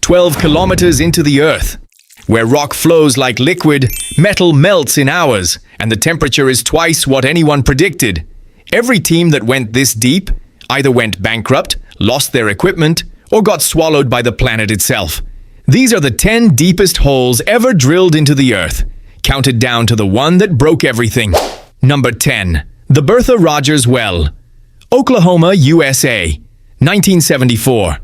12 kilometers into the earth. Where rock flows like liquid, metal melts in hours, and the temperature is twice what anyone predicted. Every team that went this deep either went bankrupt, lost their equipment, or got swallowed by the planet itself. These are the 10 deepest holes ever drilled into the earth, counted down to the one that broke everything. Number 10. The Bertha Rogers Well, Oklahoma, USA, 1974.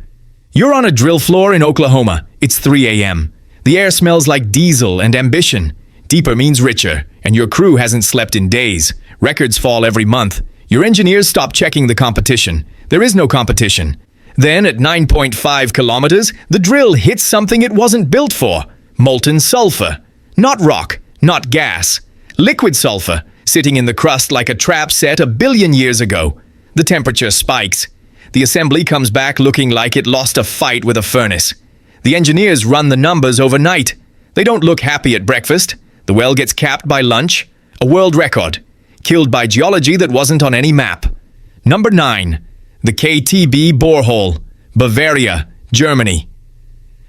You're on a drill floor in Oklahoma. It's 3 a.m. The air smells like diesel and ambition. Deeper means richer, and your crew hasn't slept in days. Records fall every month. Your engineers stop checking the competition. There is no competition. Then, at 9.5 kilometers, the drill hits something it wasn't built for. Molten sulfur. Not rock, not gas. Liquid sulfur, sitting in the crust like a trap set a billion years ago. The temperature spikes. The assembly comes back looking like it lost a fight with a furnace. The engineers run the numbers overnight. They don't look happy at breakfast. The well gets capped by lunch. A world record. Killed by geology that wasn't on any map. Number 9. The KTB Borehole, Bavaria, Germany.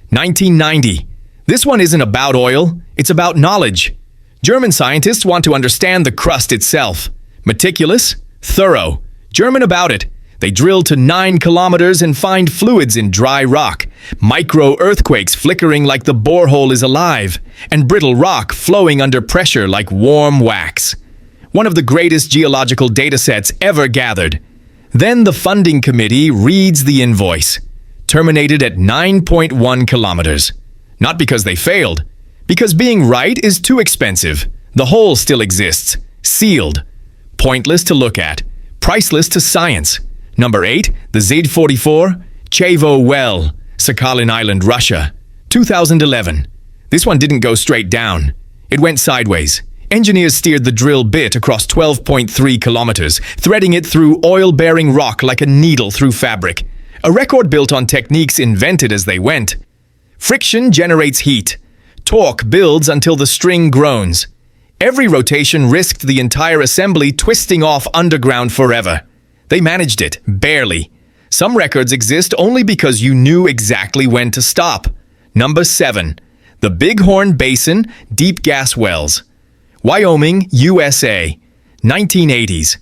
1990. This one isn't about oil, it's about knowledge. German scientists want to understand the crust itself. Meticulous, thorough, German about it. They drill to 9 kilometers and find fluids in dry rock, micro-earthquakes flickering like the borehole is alive, and brittle rock flowing under pressure like warm wax. One of the greatest geological datasets ever gathered. Then the funding committee reads the invoice. Terminated at 9.1 kilometers. Not because they failed, because being right is too expensive. The hole still exists, sealed. Pointless to look at, priceless to science. Number 8, the Z44 Chevo Well, Sakhalin Island, Russia, 2011. This one didn't go straight down. It went sideways. Engineers steered the drill bit across 12.3 kilometers, threading it through oil-bearing rock like a needle through fabric. A record built on techniques invented as they went. Friction generates heat. Torque builds until the string groans. Every rotation risked the entire assembly twisting off underground forever. They managed it, barely. Some records exist only because you knew exactly when to stop. Number 7. The Big Horn Basin Deep Gas Wells. Wyoming, USA, 1980s.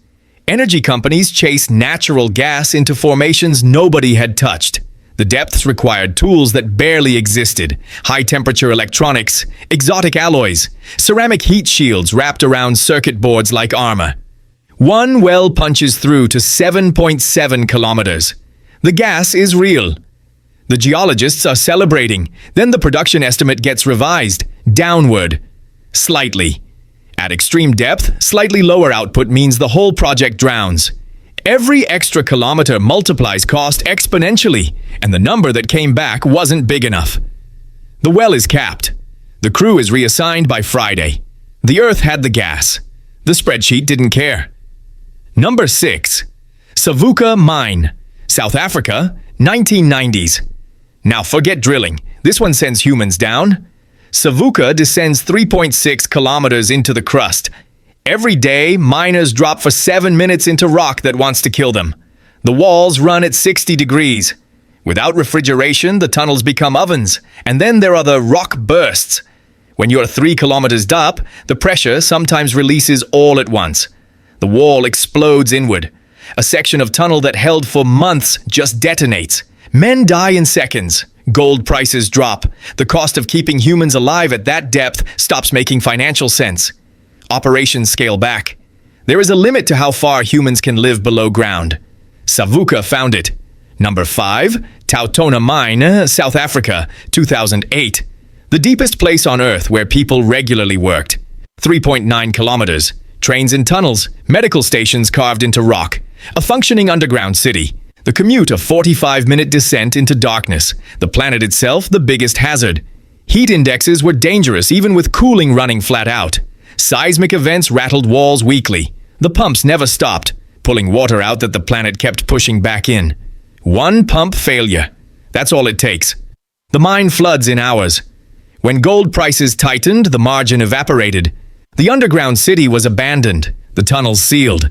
Energy companies chased natural gas into formations nobody had touched. The depths required tools that barely existed. High-temperature electronics, exotic alloys, ceramic heat shields wrapped around circuit boards like armor. One well punches through to 7.7 kilometers. The gas is real. The geologists are celebrating. Then the production estimate gets revised, downward, slightly. At extreme depth, slightly lower output means the whole project drowns. Every extra kilometer multiplies cost exponentially, and the number that came back wasn't big enough. The well is capped. The crew is reassigned by Friday. The Earth had the gas. The spreadsheet didn't care. Number 6. Savuka Mine, South Africa, 1990s. Now forget drilling. This one sends humans down. Savuka descends 3.6 kilometers into the crust. Every day, miners drop for 7 minutes into rock that wants to kill them. The walls run at 60 degrees. Without refrigeration, the tunnels become ovens, and then there are the rock bursts. When you're 3 kilometers up, the pressure sometimes releases all at once. The wall explodes inward. A section of tunnel that held for months just detonates. Men die in seconds. Gold prices drop. The cost of keeping humans alive at that depth stops making financial sense. Operations scale back. There is a limit to how far humans can live below ground. Savuka found it. Number 5, TauTona Mine, South Africa, 2008. The deepest place on Earth where people regularly worked. 3.9 kilometers. Trains and tunnels, medical stations carved into rock. A functioning underground city. The commute a 45-minute descent into darkness. The planet itself the biggest hazard. Heat indexes were dangerous even with cooling running flat out. Seismic events rattled walls weekly. The pumps never stopped, pulling water out that the planet kept pushing back in. One pump failure. That's all it takes. The mine floods in hours. When gold prices tightened, the margin evaporated. The underground city was abandoned, the tunnels sealed.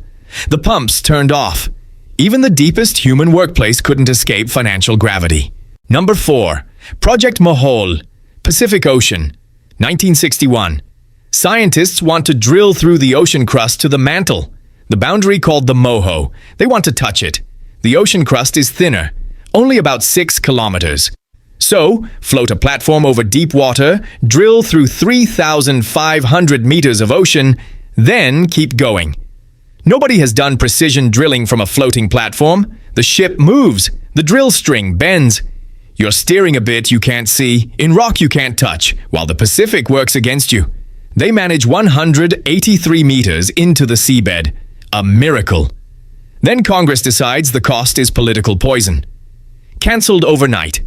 The pumps turned off. Even the deepest human workplace couldn't escape financial gravity. Number 4. Project Mohole, Pacific Ocean, 1961. Scientists want to drill through the ocean crust to the mantle, the boundary called the Mohole. They want to touch it. The ocean crust is thinner, only about 6 kilometers. So, float a platform over deep water, drill through 3,500 meters of ocean, then keep going. Nobody has done precision drilling from a floating platform. The ship moves, the drill string bends. You're steering a bit you can't see, in rock you can't touch, while the Pacific works against you. They manage 183 meters into the seabed. A miracle. Then Congress decides the cost is political poison. Cancelled overnight.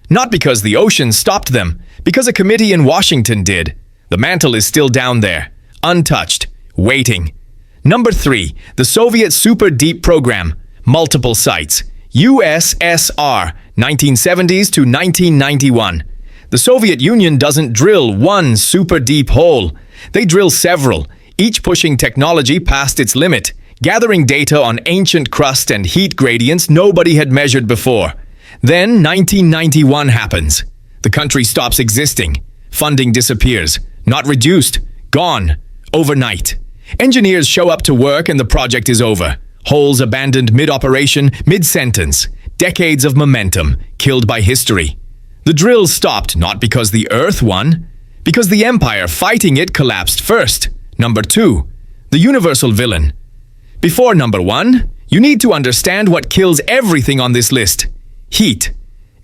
Not because the ocean stopped them, because a committee in Washington did. The mantle is still down there, untouched, waiting. Number 3, the Soviet Super Deep Program, multiple sites, USSR, 1970s to 1991. The Soviet Union doesn't drill one super deep hole. They drill several, each pushing technology past its limit, gathering data on ancient crust and heat gradients nobody had measured before. Then 1991 happens. The country stops existing. Funding disappears. Not reduced. Gone. Overnight. Engineers show up to work and the project is over. Holes abandoned mid-operation, mid-sentence. Decades of momentum, killed by history. The drills stopped not because the Earth won, because the empire fighting it collapsed first. Number 2, the universal villain. Before number 1, you need to understand what kills everything on this list. Heat.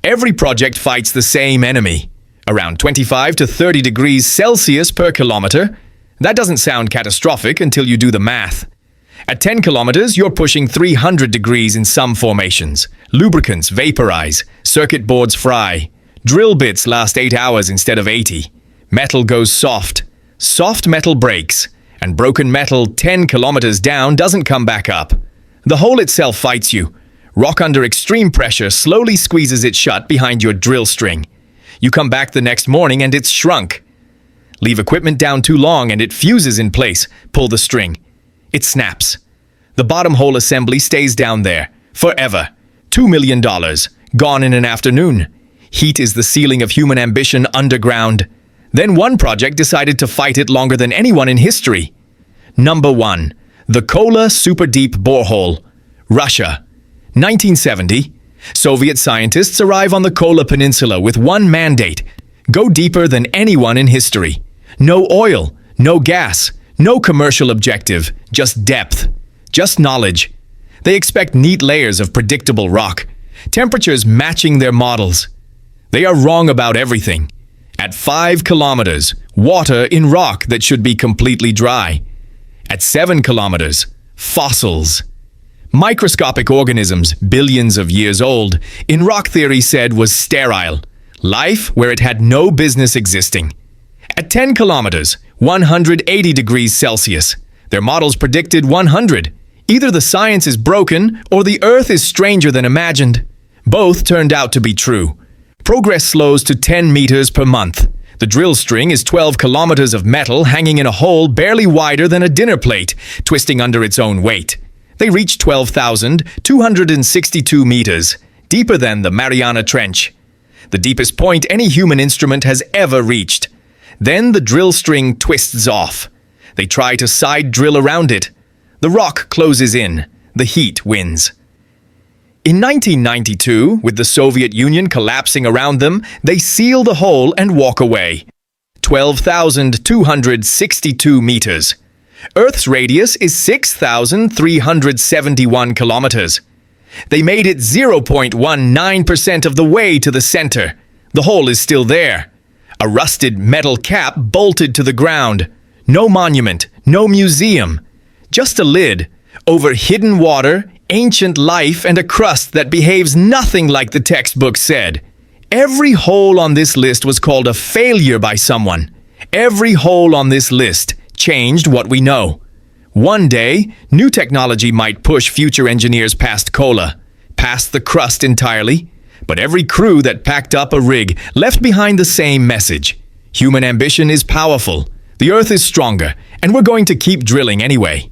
Every project fights the same enemy. Around 25 to 30 degrees Celsius per kilometer. That doesn't sound catastrophic until you do the math. At 10 kilometers, you're pushing 300 degrees in some formations. Lubricants vaporize, circuit boards fry. Drill bits last 8 hours instead of 80. Metal goes soft. Soft metal breaks. And broken metal 10 kilometers down doesn't come back up. The hole itself fights you. Rock under extreme pressure slowly squeezes it shut behind your drill string. You come back the next morning and it's shrunk. Leave equipment down too long and it fuses in place. Pull the string. It snaps. The bottom hole assembly stays down there. Forever. $2 million. Gone in an afternoon. Heat is the ceiling of human ambition underground. Then one project decided to fight it longer than anyone in history. Number 1. The Kola Superdeep Borehole. Russia. 1970. Soviet scientists arrive on the Kola Peninsula with one mandate. Go deeper than anyone in history. No oil, no gas, no commercial objective, just depth, just knowledge. They expect neat layers of predictable rock, temperatures matching their models. They are wrong about everything. At 5 kilometers, water in rock that should be completely dry. At 7 kilometers, fossils. Microscopic organisms, billions of years old, in rock theory said was sterile. Life where it had no business existing. At 10 kilometers, 180 degrees Celsius, their models predicted 100. Either the science is broken or the Earth is stranger than imagined. Both turned out to be true. Progress slows to 10 meters per month. The drill string is 12 kilometers of metal hanging in a hole barely wider than a dinner plate, twisting under its own weight. They reach 12,262 meters, deeper than the Mariana Trench. The deepest point any human instrument has ever reached. Then the drill string twists off. They try to side drill around it. The rock closes in. The heat wins. In 1992, with the Soviet Union collapsing around them, they seal the hole and walk away. 12,262 meters. Earth's radius is 6,371 kilometers. They made it 0.19% of the way to the center. The hole is still there. A rusted metal cap bolted to the ground. No monument, no museum. Just a lid over hidden water, ancient life, and a crust that behaves nothing like the textbook said. Every hole on this list was called a failure by someone. Every hole on this list changed what we know. One day, new technology might push future engineers past Kola, past the crust entirely. But every crew that packed up a rig left behind the same message. Human ambition is powerful. The Earth is stronger, and we're going to keep drilling anyway.